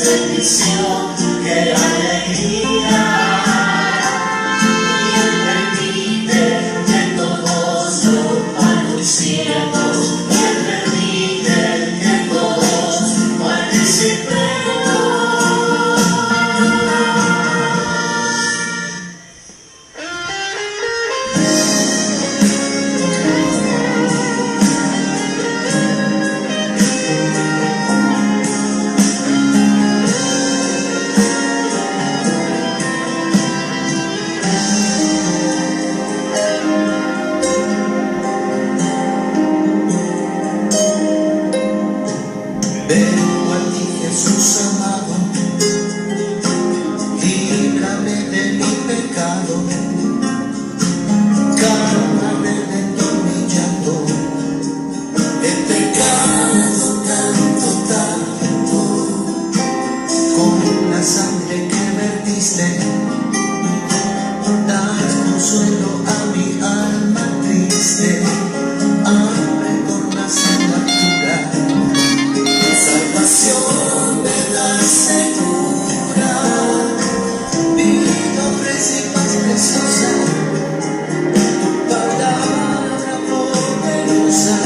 bendición, qué alegría. Y Él permite que todos lo anunciemos. Y Él permite que todos participemos. Vengo a ti, Jesús amado, líbrame de mi pecado, calma Redentor mi llanto, he pecado tanto, con la sangre que vertiste, das consuelo a mi alma triste, hambre por la salvatura. Salvación me da segura, pido paz preciosa, tu palabra poderosa,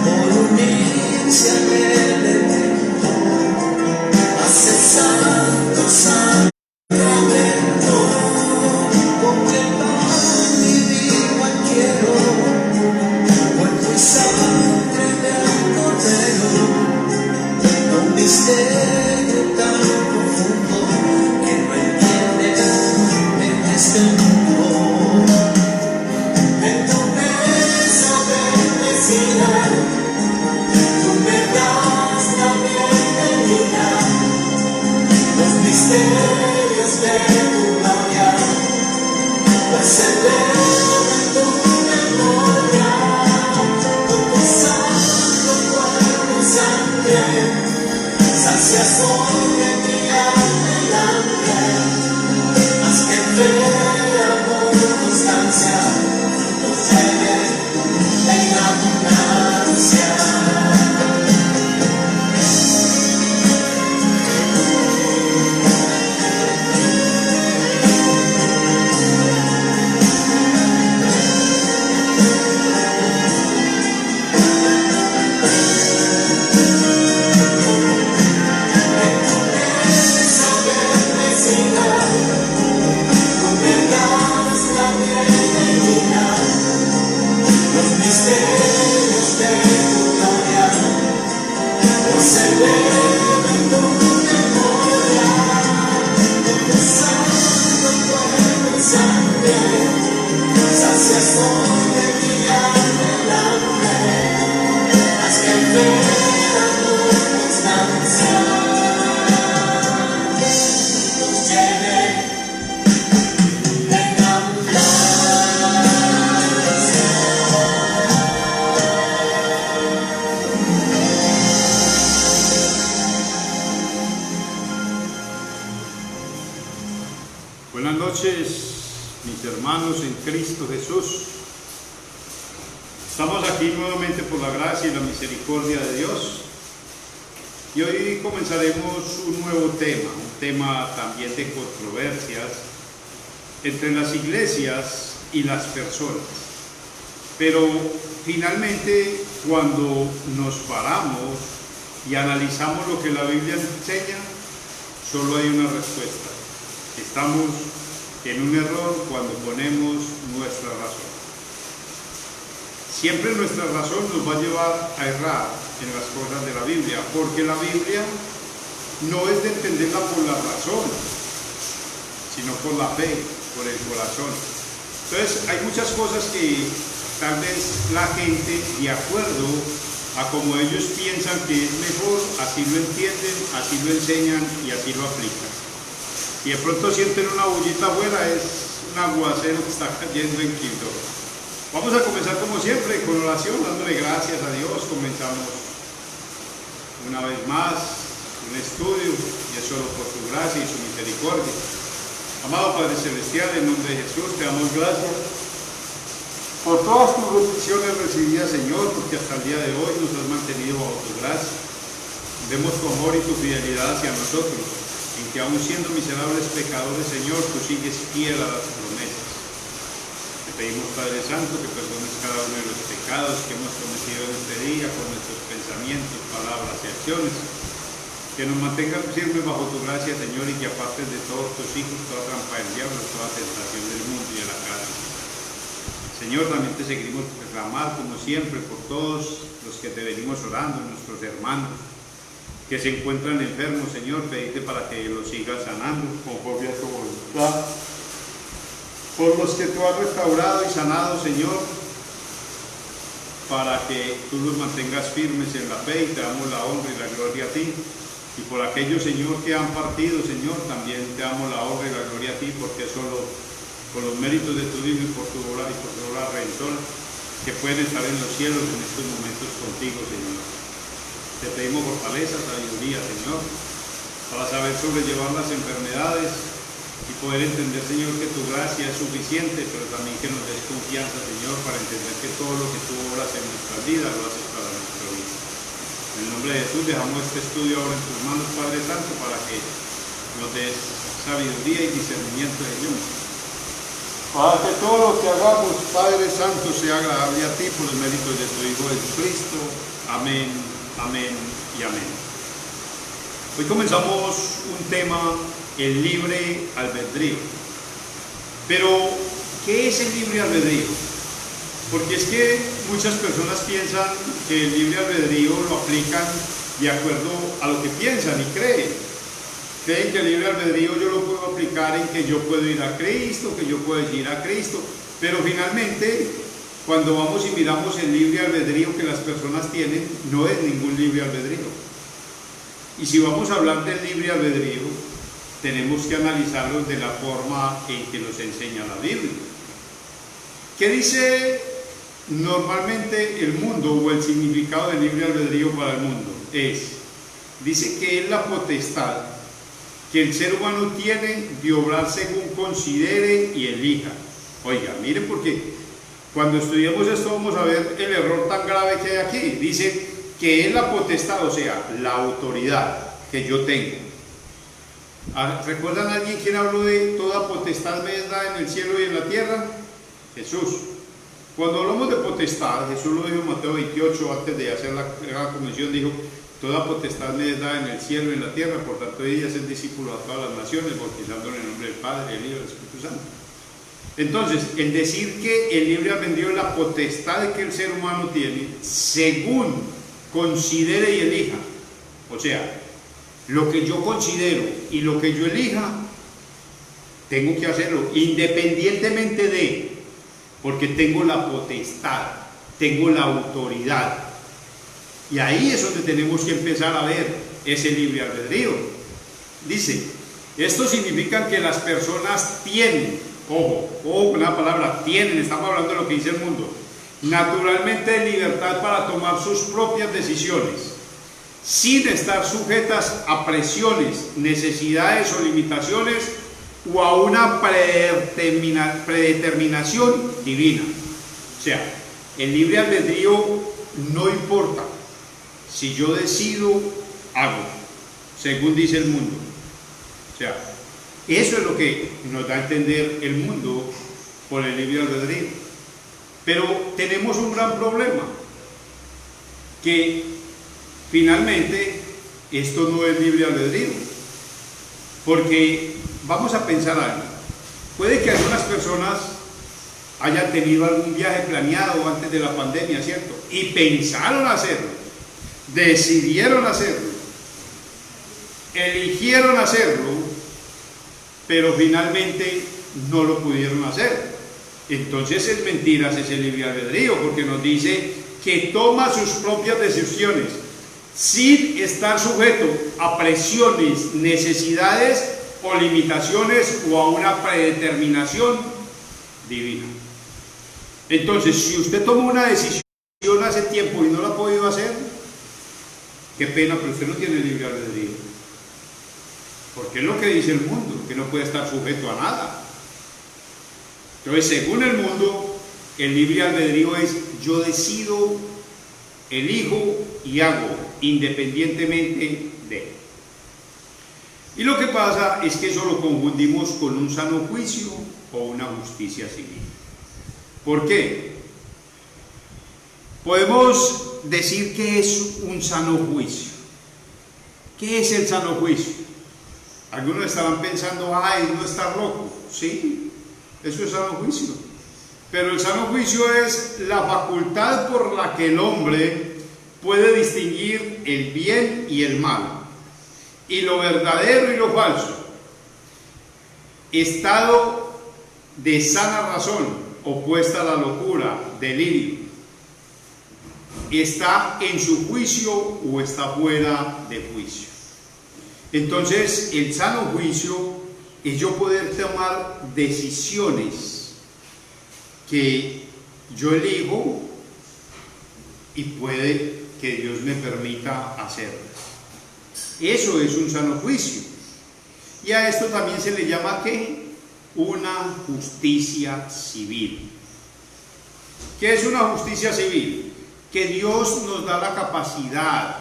por unirse al Redentor, hace santo sacramento, con el pan mi vida quiero, cuerpo y sangre del Cordero. Un misterio tan profundo que no entiendes en este mundo. En tu mesa bendecida, tú me das la bienvenida. Los misterios de tu gloria, pues celebro en tu memoria, con tu santo cuerpo y sangre. Sacias hoy de mi alma el hambre, haz que fe, amor, constancia nos lleve en abundancia. Buenas noches, mis hermanos en Cristo Jesús. Estamos aquí nuevamente por la gracia y la misericordia de Dios. Y hoy comenzaremos un nuevo tema, un tema también de controversias entre las iglesias y las personas. Pero finalmente, cuando nos paramos y analizamos lo que la Biblia enseña, solo hay una respuesta. Estamos en un error cuando ponemos nuestra razón. Siempre nuestra razón nos va a llevar a errar en las cosas de la Biblia, porque la Biblia no es de entenderla por la razón, sino por la fe, por el corazón. Entonces hay muchas cosas que tal vez la gente, de acuerdo a como ellos piensan que es mejor, así lo entienden, así lo enseñan y así lo aplican. Y de pronto sienten una bullita afuera, es un aguacero que está cayendo en Quito. Vamos a comenzar como siempre con oración, dándole gracias a Dios. Comenzamos una vez más un estudio, y es solo por su gracia y su misericordia. Amado Padre Celestial, en nombre de Jesús, te damos gracias por todas tus bendiciones recibidas, Señor, porque hasta el día de hoy nos has mantenido bajo tu gracia. Vemos tu amor y tu fidelidad hacia nosotros, en que aún siendo miserables pecadores, Señor, tú sigues fiel a las promesas. Te pedimos, Padre Santo, que perdones cada uno de los pecados que hemos cometido en este día con nuestros pensamientos, palabras y acciones. Que nos mantengan firmes bajo tu gracia, Señor, y que apartes de todos tus hijos toda trampa del diablo, toda tentación del mundo y de la carne. Señor, también te seguimos reclamar, como siempre, por todos los que te venimos orando, nuestros hermanos que se encuentran enfermos, Señor, pedirte para que los sigas sanando conforme a tu voluntad. Por los que tú has restaurado y sanado, Señor, para que tú los mantengas firmes en la fe, y te damos la honra y la gloria a ti. Y por aquellos, Señor, que han partido, Señor, también te damos la honra y la gloria a ti, porque solo por los méritos de tu Hijo y por tu obra y por tu obra redentora, que pueden estar en los cielos en estos momentos contigo, Señor. Te pedimos fortaleza, sabiduría, Señor, para saber sobrellevar las enfermedades y poder entender, Señor, que tu gracia es suficiente, pero también que nos des confianza, Señor, para entender que todo lo que tú obras en nuestras vidas lo haces para nuestra vida. En el nombre de Jesús dejamos este estudio ahora en tus manos, Padre Santo, para que nos des sabiduría y discernimiento de Dios. Para que todo lo que hagamos, Padre Santo, sea agradable a ti por los méritos de tu Hijo Jesucristo. Amén, amén y amén. Hoy comenzamos un tema, el libre albedrío. Pero, ¿qué es el libre albedrío? Porque es que muchas personas piensan que el libre albedrío lo aplican de acuerdo a lo que piensan y creen. Creen que el libre albedrío yo lo puedo aplicar en que yo puedo ir a Cristo, que yo puedo ir a Cristo. Pero finalmente, cuando vamos y miramos el libre albedrío que las personas tienen, no es ningún libre albedrío. Y si vamos a hablar del libre albedrío, tenemos que analizarlo de la forma en que nos enseña la Biblia. ¿Qué dice normalmente el mundo o el significado del libre albedrío para el mundo? Dice que es la potestad que el ser humano tiene de obrar según considere y elija. Oiga, miren, porque cuando estudiemos esto vamos a ver el error tan grave que hay aquí. Dice que es la potestad, o sea, la autoridad que yo tengo. ¿Recuerdan a alguien quien habló de toda potestad me es dada en el cielo y en la tierra? Jesús. Cuando hablamos de potestad, Jesús lo dijo en Mateo 28, antes de hacer la comisión, dijo: toda potestad me es dada en el cielo y en la tierra, por tanto ella es el discípulo a todas las naciones, bautizando en el nombre del Padre, del Hijo y del Espíritu Santo. Entonces, el decir que el libre albedrío es la potestad que el ser humano tiene, según considere y elija, o sea, lo que yo considero y lo que yo elija, tengo que hacerlo independientemente de, porque tengo la potestad, tengo la autoridad. Y ahí es donde tenemos que empezar a ver ese libre albedrío. Dice, esto significa que las personas tienen, ojo con la palabra tienen, estamos hablando de lo que dice el mundo, naturalmente libertad para tomar sus propias decisiones, sin estar sujetas a presiones, necesidades o limitaciones o a una predeterminación divina. O sea, el libre albedrío no importa. Si yo decido, hago, según dice el mundo. O sea, eso es lo que nos da a entender el mundo por el libre albedrío. Pero tenemos un gran problema, que finalmente esto no es libre albedrío. Porque vamos a pensar algo. Puede que algunas personas hayan tenido algún viaje planeado antes de la pandemia, ¿cierto? Y pensaron hacerlo, decidieron hacerlo, eligieron hacerlo, pero finalmente no lo pudieron hacer. Entonces es mentira ese libre albedrío, porque nos dice que toma sus propias decisiones sin estar sujeto a presiones, necesidades o limitaciones o a una predeterminación divina. Entonces, si usted tomó una decisión hace tiempo y no la ha podido hacer, qué pena, pero usted no tiene libre albedrío. Porque es lo que dice el mundo, que no puede estar sujeto a nada. Entonces, según el mundo, el libre albedrío es: yo decido, elijo y hago, independientemente de él. Y lo que pasa es que eso lo confundimos con un sano juicio o una justicia civil. ¿Por qué? Podemos decir que es un sano juicio. ¿Qué es el sano juicio? Algunos estarán pensando, ay, no estar loco. Sí, eso es sano juicio. Pero el sano juicio es la facultad por la que el hombre puede distinguir el bien y el mal, y lo verdadero y lo falso. Estado de sana razón, opuesta a la locura, delirio. ¿Está en su juicio o está fuera de juicio? Entonces, el sano juicio es yo poder tomar decisiones que yo elijo y puede que Dios me permita hacerlas. Eso es un sano juicio. Y a esto también se le llama ¿qué? Una justicia civil. ¿Qué es una justicia civil? Que Dios nos da la capacidad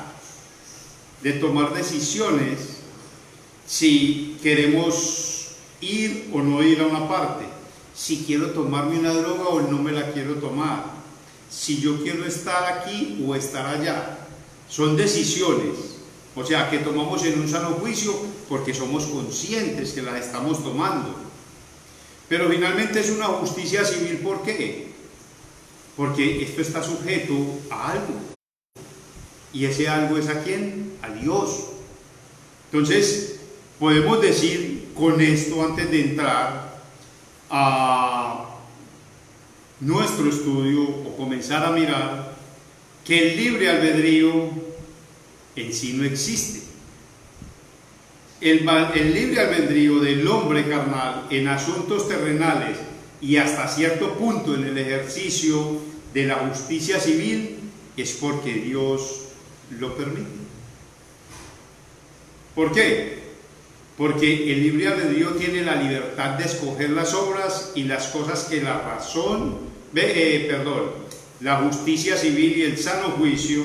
de tomar decisiones si queremos ir o no ir a una parte, si quiero tomarme una droga o no me la quiero tomar, si yo quiero estar aquí o estar allá. Son decisiones, o sea, que tomamos en un sano juicio porque somos conscientes que las estamos tomando. Pero finalmente es una justicia civil, ¿por qué? Porque esto está sujeto a algo. ¿Y ese algo es a quién? A Dios. Entonces, podemos decir con esto, antes de entrar a nuestro estudio o comenzar a mirar, que el libre albedrío en sí no existe. El libre albedrío del hombre carnal en asuntos terrenales y hasta cierto punto en el ejercicio de la justicia civil es porque Dios lo permite. ¿Por qué? Porque el libre albedrío tiene la libertad de escoger las obras y las cosas que la razón, la justicia civil y el sano juicio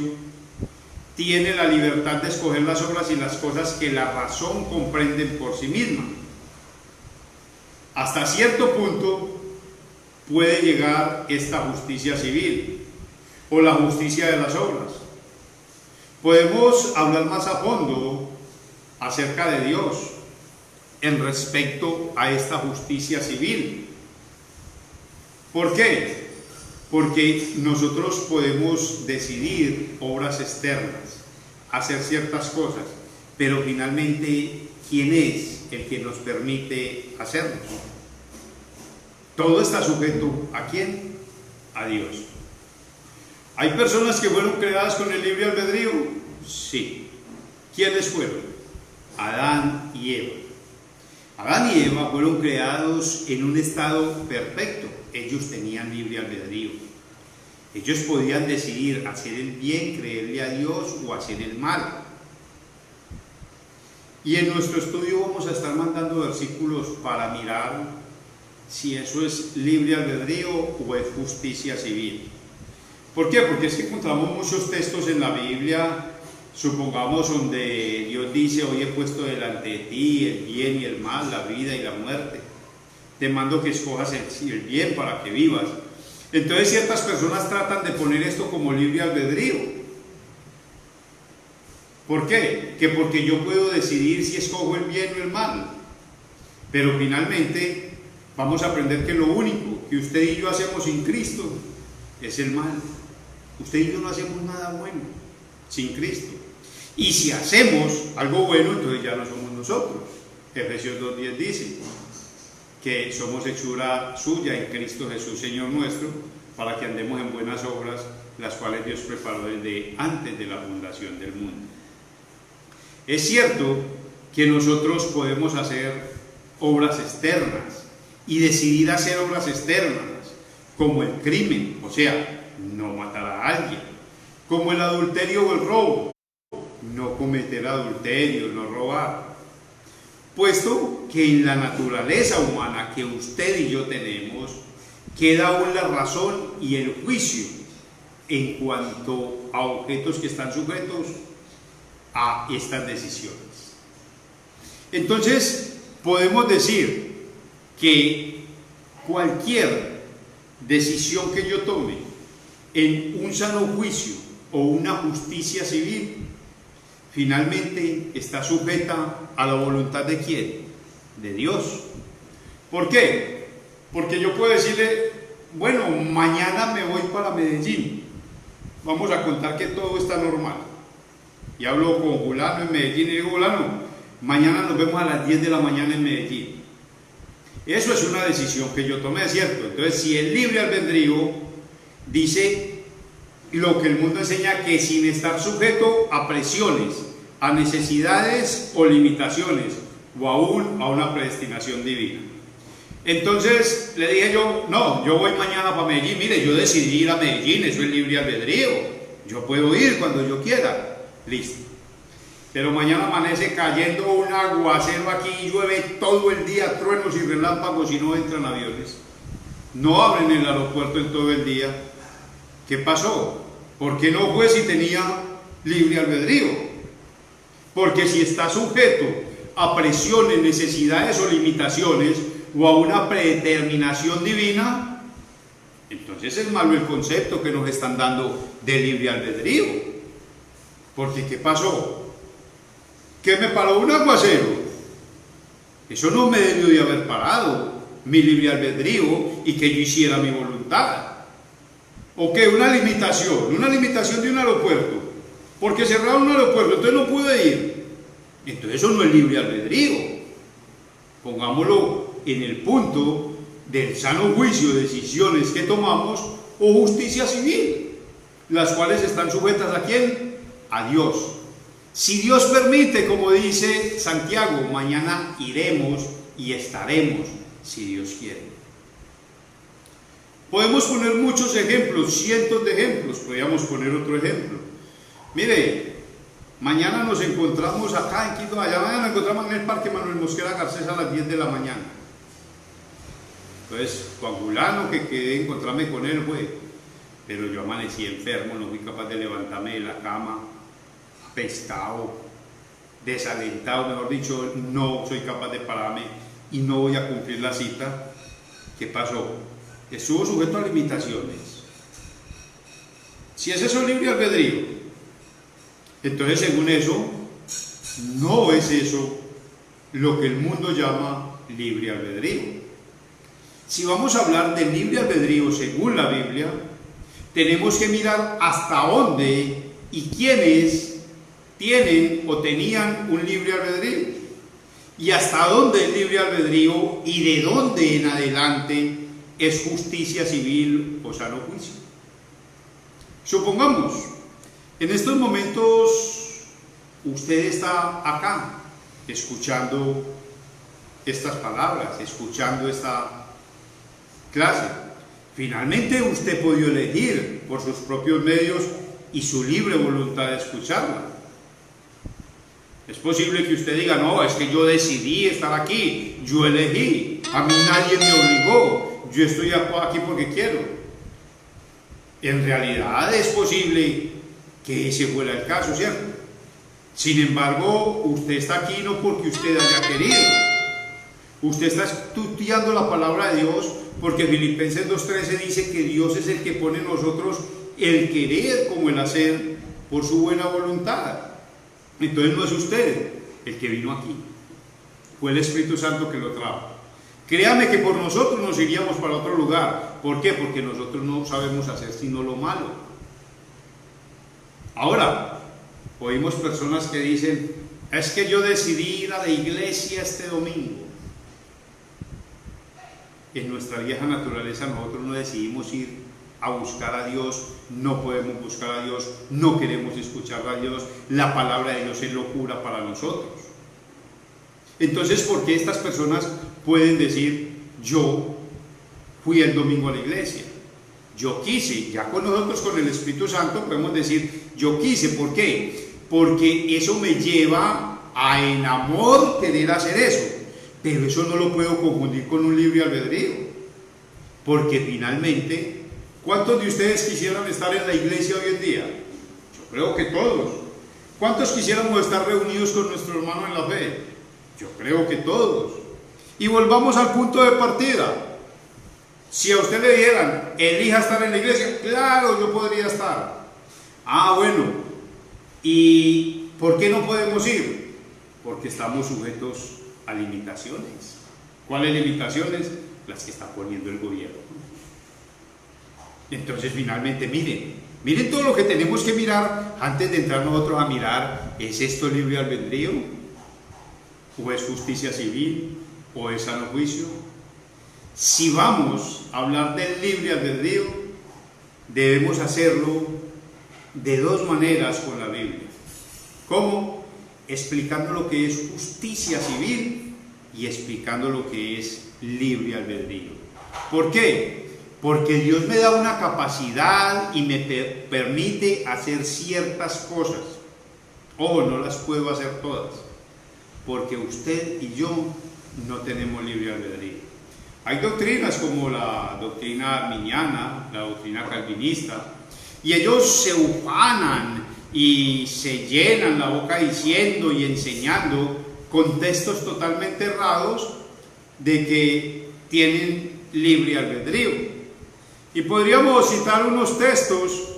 tiene la libertad de escoger las obras y las cosas que la razón comprenden por sí misma. Hasta cierto punto puede llegar esta justicia civil o la justicia de las obras. Podemos hablar más a fondo acerca de Dios en respecto a esta justicia civil. ¿Por qué? Porque nosotros podemos decidir obras externas, hacer ciertas cosas, pero finalmente, ¿quién es el que nos permite hacerlo? Todo está sujeto ¿a quién? A Dios. ¿Hay personas que fueron creadas con el libre albedrío? Sí. ¿Quiénes fueron? Adán y Eva. Adán y Eva fueron creados en un estado perfecto. Ellos tenían libre albedrío. Ellos podían decidir hacer el bien, creerle a Dios o hacer el mal. Y en nuestro estudio vamos a estar mandando versículos para mirar si eso es libre albedrío o es justicia civil. ¿Por qué? Porque es que encontramos muchos textos en la Biblia, supongamos, donde Dios dice: hoy he puesto delante de ti el bien y el mal, la vida y la muerte. Te mando que escojas el bien para que vivas. Entonces ciertas personas tratan de poner esto como libre albedrío. ¿Por qué? Que porque yo puedo decidir si escojo el bien o el mal. Pero finalmente vamos a aprender que lo único que usted y yo hacemos sin Cristo es el mal. Usted y yo no hacemos nada bueno sin Cristo. Y si hacemos algo bueno, entonces ya no somos nosotros. Efesios 2:10 dice que somos hechura suya en Cristo Jesús, Señor nuestro, para que andemos en buenas obras, las cuales Dios preparó desde antes de la fundación del mundo. Es cierto que nosotros podemos hacer obras externas y decidir hacer obras externas, como el crimen, o sea, no matar a alguien, como el adulterio o el robo, no cometer adulterio, no robar, puesto que en la naturaleza humana que usted y yo tenemos queda aún la razón y el juicio en cuanto a objetos que están sujetos a estas decisiones. Entonces, podemos decir que cualquier decisión que yo tome en un sano juicio o una justicia civil, finalmente está sujeta a la voluntad ¿de quién? De Dios. ¿Por qué? Porque yo puedo decirle, bueno, mañana me voy para Medellín, vamos a contar que todo está normal, y hablo con Julano en Medellín y digo, Julano, mañana nos vemos a las 10 de la mañana en Medellín. Eso es una decisión que yo tomé, ¿cierto? Entonces, si el libre albedrío dice lo que el mundo enseña, que sin estar sujeto a presiones, a necesidades o limitaciones, o aún a una predestinación divina. Entonces le dije yo, no, yo voy mañana para Medellín, mire, yo decidí ir a Medellín, eso es libre albedrío, yo puedo ir cuando yo quiera, listo. Pero mañana amanece cayendo un aguacero aquí y llueve todo el día, truenos y relámpagos y no entran aviones. No abren el aeropuerto en todo el día. ¿Qué pasó? ¿Por qué no fue si tenía libre albedrío? Porque si está sujeto a presiones, necesidades o limitaciones o a una predeterminación divina, entonces es malo el concepto que nos están dando de libre albedrío. Porque ¿qué pasó? ¿Que me paró un aguacero? Eso no me debió de haber parado mi libre albedrío y que yo hiciera mi voluntad. ¿O qué? Una limitación de un aeropuerto, porque cerraron un aeropuerto, entonces no pude ir. Entonces eso no es libre albedrío. Pongámoslo en el punto del sano juicio de decisiones que tomamos o justicia civil, las cuales están sujetas ¿a quién? A Dios. Si Dios permite, como dice Santiago, mañana iremos y estaremos, si Dios quiere. Podemos poner muchos ejemplos, cientos de ejemplos, podríamos poner otro ejemplo. Mire, mañana nos encontramos acá en Quito, allá mañana nos encontramos en el Parque Manuel Mosquera Garcés a las 10 de la mañana. Entonces, Juan Julano, que quedé encontrarme con él, fue, pero yo amanecí enfermo, no fui capaz de levantarme de la cama, apestado, desalentado, mejor dicho, no soy capaz de pararme y no voy a cumplir la cita. ¿Qué pasó? Estuvo sujeto a limitaciones. Si es eso libre albedrío, entonces según eso, no es eso lo que el mundo llama libre albedrío. Si vamos a hablar de libre albedrío según la Biblia, tenemos que mirar hasta dónde y quiénes tienen o tenían un libre albedrío, y hasta dónde es libre albedrío y de dónde en adelante es justicia civil o sano juicio. Supongamos, en estos momentos usted está acá escuchando estas palabras, escuchando esta clase. Finalmente usted puede elegir por sus propios medios y su libre voluntad de escucharla. Es posible que usted diga, no, es que yo decidí estar aquí, yo elegí, a mí nadie me obligó, yo estoy aquí porque quiero. En realidad es posible que ese fuera el caso, ¿cierto? Sin embargo, usted está aquí no porque usted haya querido. Usted está estudiando la palabra de Dios porque Filipenses 2:13 dice que Dios es el que pone en nosotros el querer como el hacer por su buena voluntad. Entonces no es usted el que vino aquí, fue el Espíritu Santo que lo trajo. Créame que por nosotros nos iríamos para otro lugar. ¿Por qué? Porque nosotros no sabemos hacer sino lo malo. Ahora, oímos personas que dicen, es que yo decidí ir a la iglesia este domingo. En nuestra vieja naturaleza nosotros no decidimos ir a buscar a Dios, no podemos buscar a Dios, no queremos escuchar a Dios, la palabra de Dios es locura para nosotros. Entonces, ¿por qué estas personas pueden decir, yo fui el domingo a la iglesia, yo quise? Ya con nosotros, con el Espíritu Santo, podemos decir, yo quise. ¿Por qué? Porque eso me lleva a en amor querer hacer eso, pero eso no lo puedo confundir con un libre albedrío, porque finalmente, ¿cuántos de ustedes quisieran estar en la iglesia hoy en día? Yo creo que todos. ¿Cuántos quisiéramos estar reunidos con nuestro hermano en la fe? Yo creo que todos. Y volvamos al punto de partida. Si a usted le dijeran, elija estar en la iglesia, claro, yo podría estar. Ah, bueno. ¿Y por qué no podemos ir? Porque estamos sujetos a limitaciones. ¿Cuáles limitaciones? Las que está poniendo el gobierno. Entonces, finalmente, miren todo lo que tenemos que mirar antes de entrar nosotros a mirar. ¿Es esto libre albedrío? ¿O es justicia civil? ¿O es sano juicio? Si vamos a hablar del libre albedrío, debemos hacerlo de dos maneras con la Biblia. ¿Cómo? Explicando lo que es justicia civil y explicando lo que es libre albedrío. ¿Por qué? Porque Dios me da una capacidad y me permite hacer ciertas cosas. Ojo, no las puedo hacer todas, porque usted y yo no tenemos libre albedrío. Hay doctrinas como la doctrina arminiana, la doctrina calvinista, y ellos se ufanan y se llenan la boca diciendo y enseñando con textos totalmente errados de que tienen libre albedrío. Y podríamos citar unos textos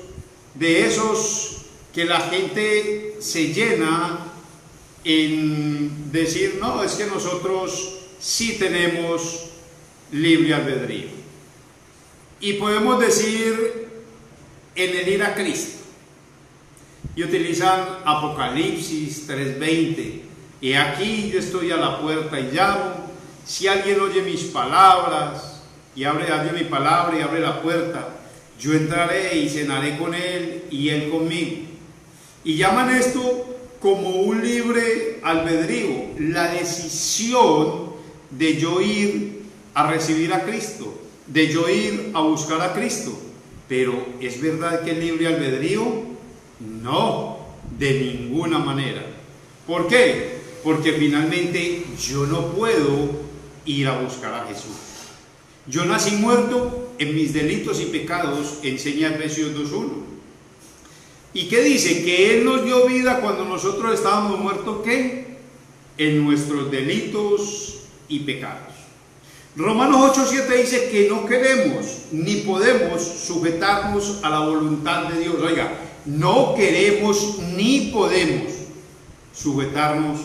de esos que la gente se llena en decir, no, es que nosotros sí tenemos libre albedrío. Y podemos decir en el ir a Cristo. Y utilizan Apocalipsis 3:20. Y aquí yo estoy a la puerta y llamo. Si alguien oye mis palabras y oye mi palabra y abre la puerta, yo entraré y cenaré con él y él conmigo. Y llaman esto como un libre albedrío, la decisión de yo ir a recibir a Cristo, de yo ir a buscar a Cristo. Pero ¿es verdad que el libre albedrío? No, de ninguna manera. ¿Por qué? Porque finalmente yo no puedo ir a buscar a Jesús. Yo nací muerto en mis delitos y pecados, enseña Efesios 2:1. ¿Y qué dice? Que Él nos dio vida cuando nosotros estábamos muertos, ¿qué? En nuestros delitos y pecados. Romanos 8:7 dice que no queremos ni podemos sujetarnos a la voluntad de Dios. Oiga, no queremos ni podemos sujetarnos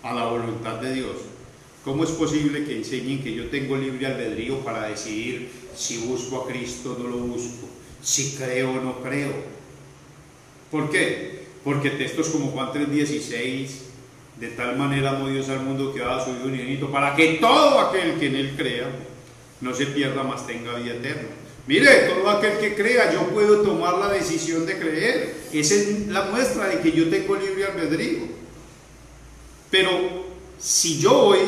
a la voluntad de Dios. ¿Cómo es posible que enseñen que yo tengo libre albedrío para decidir si busco a Cristo o no lo busco, si creo o no creo? ¿Por qué? Porque textos como Juan 3:16, de tal manera amó Dios al mundo que ha dado a su Hijo unigénito, para que todo aquel que en Él crea no se pierda, mas tenga vida eterna. Mire, todo aquel que crea, yo puedo tomar la decisión de creer. Esa es la muestra de que yo tengo libre albedrío. Pero si yo voy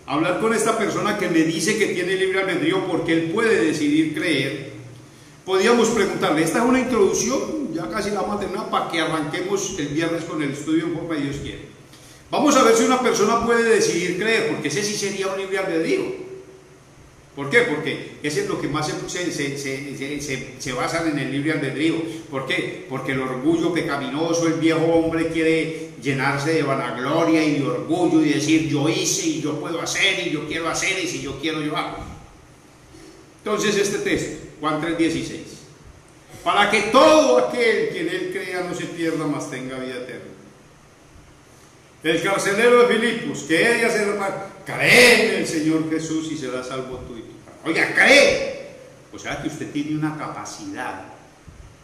a hablar con esta persona que me dice que tiene libre albedrío porque él puede decidir creer, podríamos preguntarle, esta es una introducción, ya casi la vamos a terminar para que arranquemos el viernes con el estudio en forma de Dios quiere. Vamos a ver si una persona puede decidir creer, porque ese sí sería un libre albedrío. ¿Por qué? Porque ese es lo que más se basan en el libre albedrío. ¿Por qué? Porque el orgullo pecaminoso, el viejo hombre quiere llenarse de vanagloria y de orgullo y decir yo hice y yo puedo hacer y yo quiero hacer y si yo quiero yo hago. Entonces este texto, Juan 3:16, para que todo aquel que en Él crea no se pierda, mas tenga vida eterna. El carcelero de Filipos, que ella se reparte, cree en el Señor Jesús y será salvo tú y tu casa. Oiga, cree. O sea que usted tiene una capacidad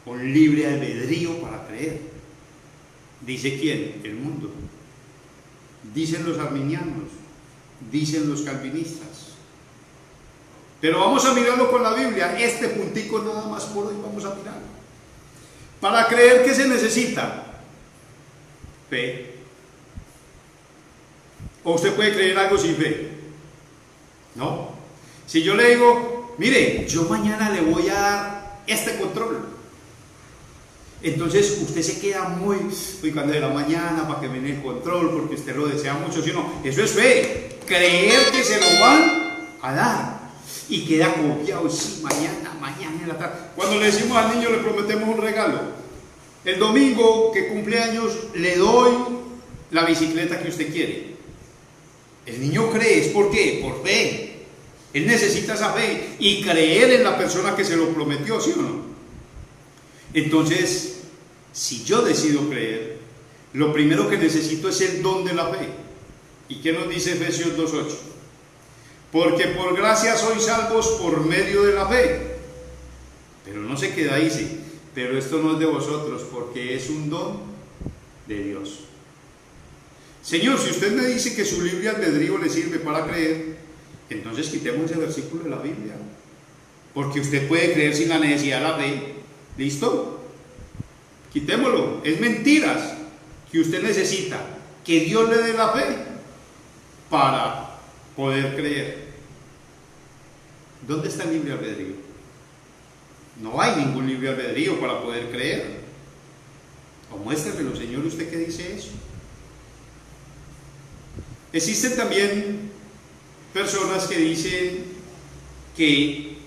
con libre albedrío para creer. ¿Dice quién? El mundo. Dicen los arminianos, dicen los calvinistas. Pero vamos a mirarlo con la Biblia. Este puntico nada más por hoy vamos a mirarlo. Para creer, ¿qué se necesita? Fe. ¿O usted puede creer algo sin fe? No. Si yo le digo, mire, yo mañana le voy a dar este control, entonces usted se queda muy, cuando de la mañana para que me den el control, porque usted lo desea mucho, sino, eso es fe, creer que se lo van a dar, y queda confiado, sí, mañana en la tarde. Cuando le decimos al niño, le prometemos un regalo, El domingo que cumple años le doy la bicicleta que usted quiere. El niño cree, ¿es por qué? Por fe. Él necesita esa fe y creer en la persona que se lo prometió, ¿sí o no? Entonces, si yo decido creer, lo primero que necesito es el don de la fe. ¿Y qué nos dice Efesios 2:8? Porque por gracia sois salvos por medio de la fe. Pero no se queda ahí, dice, pero esto no es de vosotros, porque es un don de Dios. Señor, si usted me dice que su libre albedrío le sirve para creer, entonces quitemos ese versículo de la Biblia. Porque usted puede creer sin la necesidad de la fe. ¿Listo? Quitémoslo. Es mentiras que usted necesita que Dios le dé la fe para poder creer. ¿Dónde está el libre albedrío? No hay ningún libre albedrío para poder creer. O muéstremelo, Señor, ¿usted qué dice eso? Existen también personas que dicen que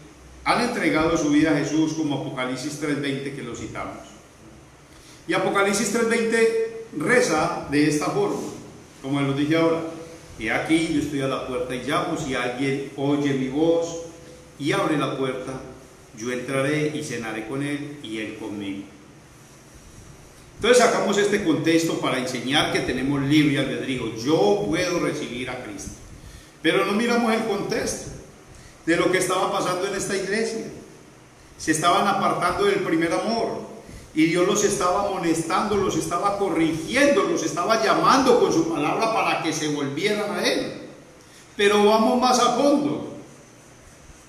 han entregado su vida a Jesús, como Apocalipsis 3:20, que lo citamos. Y Apocalipsis 3:20 reza de esta forma, como lo dije ahora: y aquí yo estoy a la puerta y llamo, si alguien oye mi voz y abre la puerta, yo entraré y cenaré con él y él conmigo. Entonces sacamos este contexto para enseñar que tenemos libre albedrío. Yo puedo recibir a Cristo. Pero no miramos el contexto de lo que estaba pasando en esta iglesia. Se estaban apartando del primer amor y Dios los estaba amonestando, los estaba corrigiendo, los estaba llamando con su palabra para que se volvieran a Él. Pero vamos más a fondo.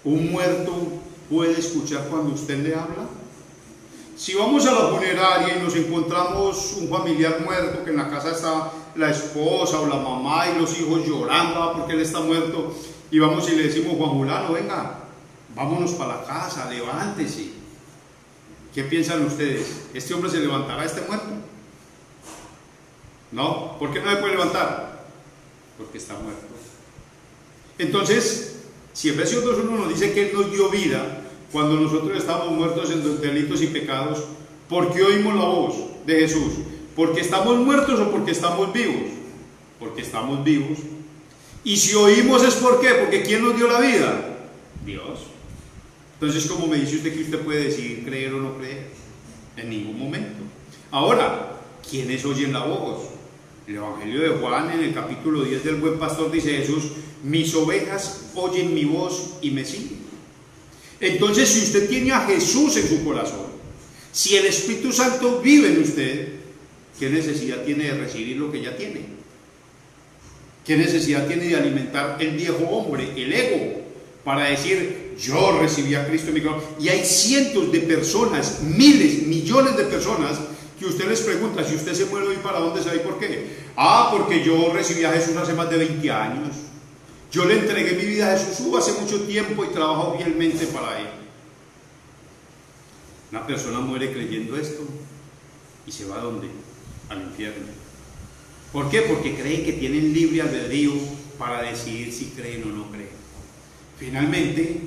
¿Un muerto puede escuchar cuando usted le habla? Si vamos a la funeraria y nos encontramos un familiar muerto, que en la casa está la esposa o la mamá y los hijos llorando porque él está muerto, y vamos y le decimos: Juan Julano, venga, vámonos para la casa, levántese. ¿Qué piensan ustedes? ¿Este hombre se levantará, este muerto? No. ¿Por qué no se puede levantar? Porque está muerto. Entonces, si Efesios 2:1 nos dice que Él nos dio vida cuando nosotros estábamos muertos en delitos y pecados, ¿por qué oímos la voz de Jesús? ¿Porque estamos muertos o porque estamos vivos? Porque estamos vivos. Y si oímos es ¿por qué? Porque ¿quién nos dio la vida? Dios. Entonces, ¿cómo me dice usted que usted puede decidir creer o no creer? En ningún momento. Ahora, ¿quiénes oyen la voz? El Evangelio de Juan, en el capítulo 10 del Buen Pastor, dice Jesús: mis ovejas oyen mi voz y me siguen. Entonces, si usted tiene a Jesús en su corazón, si el Espíritu Santo vive en usted, ¿qué necesidad tiene de recibir lo que ya tiene? ¿Qué necesidad tiene de alimentar el viejo hombre, el ego, para decir: yo recibí a Cristo en mi corazón? Y hay cientos de personas, miles, millones de personas que usted les pregunta: si usted se muere hoy, ¿para dónde se va y por qué? Ah, porque yo recibí a Jesús hace más de 20 años. Yo le entregué mi vida a Jesús hace mucho tiempo y trabajo fielmente para Él. Una persona muere creyendo esto y se va ¿a dónde? Al infierno. ¿Por qué? Porque creen que tienen libre albedrío para decidir si creen o no creen. Finalmente,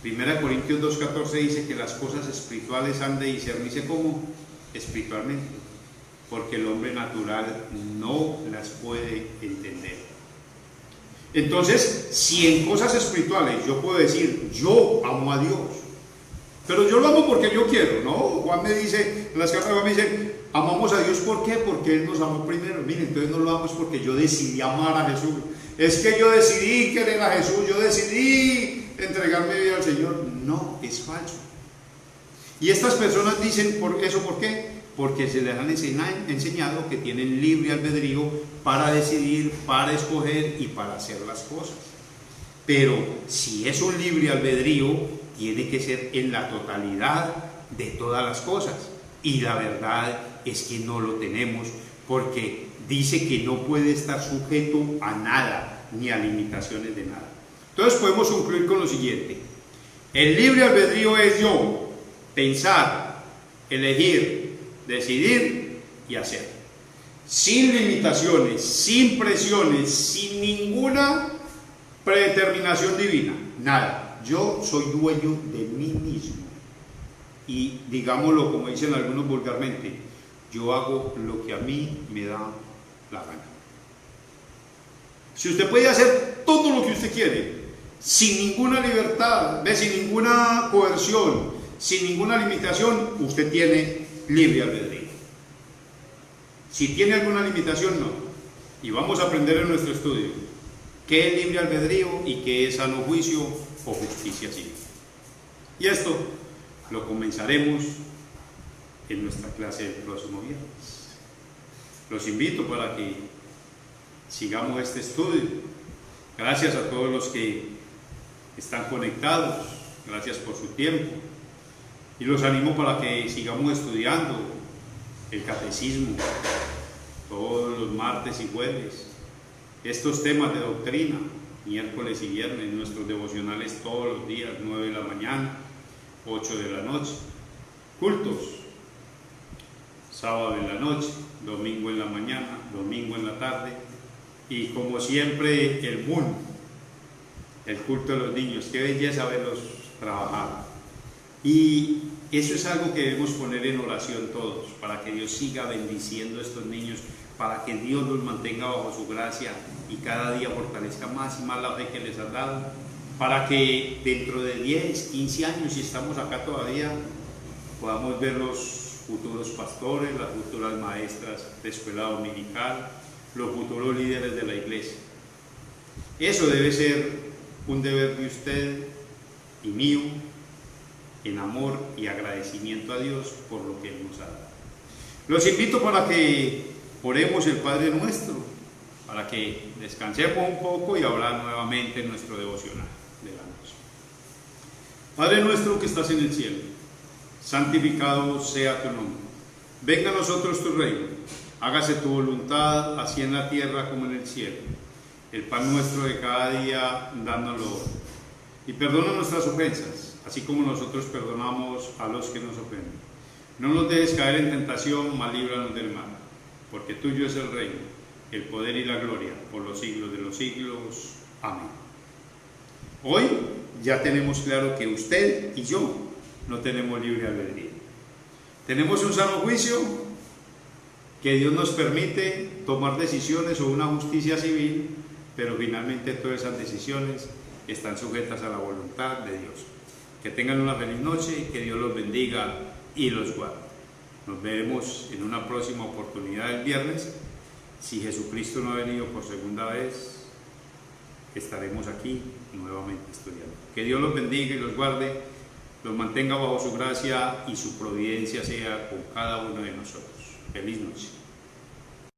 1 Corintios 2:14 dice que las cosas espirituales han de discernirse como espiritualmente, porque el hombre natural no las puede entender. Entonces, si en cosas espirituales yo puedo decir: yo amo a Dios, pero yo lo amo porque yo quiero, ¿no? Juan me dice, en las cartas de Juan me dice: amamos a Dios, ¿por qué? Porque Él nos amó primero. Miren, entonces no lo amo es porque yo decidí amar a Jesús. Es que yo decidí querer a Jesús, yo decidí entregar mi vida al Señor. No, es falso. Y estas personas dicen eso, ¿por qué? Porque se les han enseñado que tienen libre albedrío para decidir, para escoger y para hacer las cosas. Pero si es un libre albedrío, tiene que ser en la totalidad de todas las cosas. Y la verdad es que no lo tenemos, porque dice que no puede estar sujeto a nada, ni a limitaciones de nada. Entonces podemos concluir con lo siguiente: el libre albedrío es yo pensar, elegir, decidir y hacer, sin limitaciones, sin presiones, sin ninguna predeterminación divina, nada. Yo soy dueño de mí mismo. y digámoslo como dicen algunos vulgarmente, yo hago lo que a mí me da la gana. Si usted puede hacer todo lo que usted quiere, sin ninguna libertad, sin ninguna coerción, sin ninguna limitación, usted tiene libre albedrío. Si tiene alguna limitación, no. Y vamos a aprender en nuestro estudio qué es libre albedrío y qué es sano juicio o justicia civil. Y esto lo comenzaremos en nuestra clase del próximo viernes. Los invito para que sigamos este estudio. Gracias a todos los que están conectados, gracias por su tiempo. Y los animo para que sigamos estudiando el catecismo todos los martes y jueves, estos temas de doctrina, miércoles y viernes, nuestros devocionales todos los días, 9 de la mañana, 8 de la noche, cultos, sábado en la noche, domingo en la mañana, domingo en la tarde, y como siempre el MUN, el culto de los niños. Qué belleza verlos trabajar. Y eso es algo que debemos poner en oración todos, para que Dios siga bendiciendo a estos niños, para que Dios los mantenga bajo su gracia y cada día fortalezca más y más la fe que les ha dado, para que dentro de 10, 15 años, si estamos acá todavía, podamos ver los futuros pastores, las futuras maestras de escuela dominical, los futuros líderes de la iglesia. Eso debe ser un deber de usted y mío, en amor y agradecimiento a Dios por lo que Él nos ha dado. Los invito para que oremos el Padre Nuestro, para que descansemos un poco y hablar nuevamente en nuestro devocional de la noche. Padre nuestro que estás en el cielo, santificado sea tu nombre. Venga a nosotros tu reino, hágase tu voluntad, así en la tierra como en el cielo. El pan nuestro de cada día, dánoslo hoy. Y perdona nuestras ofensas, así como nosotros perdonamos a los que nos ofenden. No nos dejes caer en tentación, mas líbranos del mal, porque tuyo es el reino, el poder y la gloria, por los siglos de los siglos. Amén. Hoy ya tenemos claro que usted y yo no tenemos libre albedrío. Tenemos un sano juicio que Dios nos permite tomar decisiones o una justicia civil, pero finalmente todas esas decisiones están sujetas a la voluntad de Dios. Que tengan una feliz noche, que Dios los bendiga y los guarde. Nos veremos en una próxima oportunidad el viernes. Si Jesucristo no ha venido por segunda vez, estaremos aquí nuevamente estudiando. Que Dios los bendiga y los guarde, los mantenga bajo su gracia y su providencia sea con cada uno de nosotros. Feliz noche.